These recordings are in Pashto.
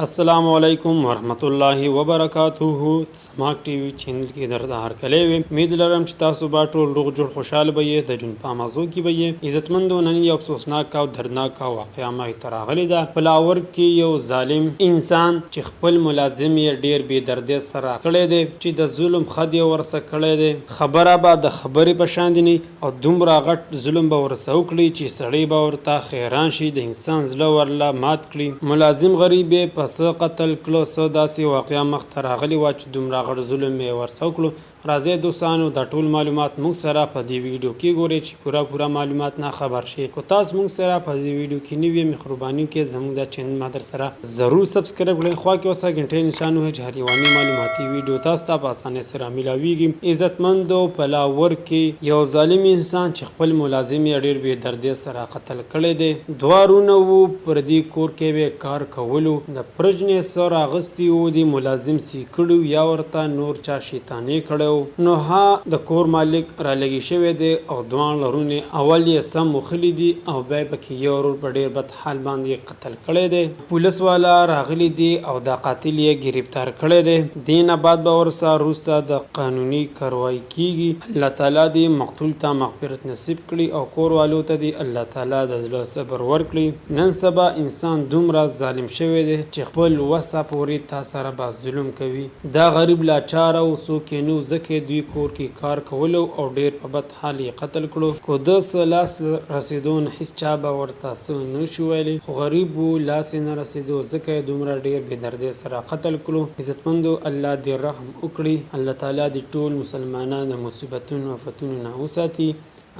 السلام علیکم ورحمت الله وبرکاته. سماک ټي وي چینل کې درته هرکلی وي. امید لرم چې تاسو به ټول روغ جوړ خوشحاله به یې. د جون په موضوع کې به یې عزتمندو نن یو افسوسناک او دردناک واقعه مخې ته راغلې ده. په لاور کې یو ظالم انسان چې خپل ملازم یې ډېر بې دردۍ سره کړی دی چې د ظلم خد یې ورسه کړی دی. خبره به د خبرې په شان دي او دومره غټ ظلم به ورسه وکړي چې سړی به ورته حیران شي، د انسان زړه ورله مات کړي. ملازم غریب یې څه قتل کړو، څه داسې واقعه مخته راغلې وه چې دومره غټ ظلم یې ورسه وکړو. راځئ دوستانو دا ټول معلومات موږ سره په دې ویډیو کې ګورئ چې پوره معلومات نه خبر شي. کو تاسو موږ سره په دې ویډیو کې نوی مهرباني کې زموږ د چینل مادر سره ضرور سبسکرایب کړئ. خوا کې اوسه غنټې نشان وه چې هر یواني معلوماتي ویډیو تاسو ته په اسانۍ سره میلاویږي. عزتمندو په لاور کې یو ظالم انسان چې خپل ملازم یې ډېر بې دردۍ سره قتل کړی دی. دوه ورونه وو، پر دې کور کې به کار کولو، د فرج نه سر اغستی وو، د ملازم سی کړو یا ورته نور چا شیطانې کړی. نو ها د کور مالک را لګي شوی دی او دوه لرونه اول یې سم مخلي دي او بیا پکې یو ورور په ډېر بد حال باندې قتل کړی دی. پولیس والا راغلی دی او دا قاتل یې گرفتار کړی دی. دین بعد به ورسره وروسته د قانوني کاروایی کیږي. الله تعالی دې مقتول ته مغفرت نصیب کړي او کور والو ته دې الله تعالی د زړه صبر ورکړي. نن سبا انسان دومره ظالم شوی دی چې خپل وسه پورې تا سره به ظلم کوي. دا غریب لاچار او څوک یې نو کې دوی کور کې کار کولو او ډېر په بد حال یې قتل کړو. کو د لاس رسیدو نه هیڅ چا به ورته څه نه شو ویلی، خو غریب و لاس نه رسیدو ځکه یې دومره ډېر بې دردۍ سره قتل کړو. عزتمندو الله دې رحم وکړي، الله تعالی دې ټول مسلمانان د مصیبتونو آفتونو نه وساتي،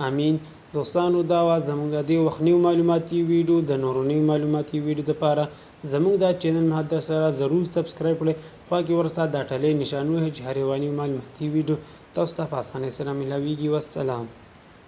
امین. دوستانو دا وه زموږ د دې وخت نیو معلوماتي ویډیو. د نورو نیو معلوماتي ویډیو دپاره زموږ دا چینل مهدر سره ضرور سبسکرایب کړئ. خوا کې ورسره دا ټلۍ نشان وهئ چې هر یوه نیو معلوماتي ویډیو تاسو ته په اسانۍ سره میلاویږي. والسلام.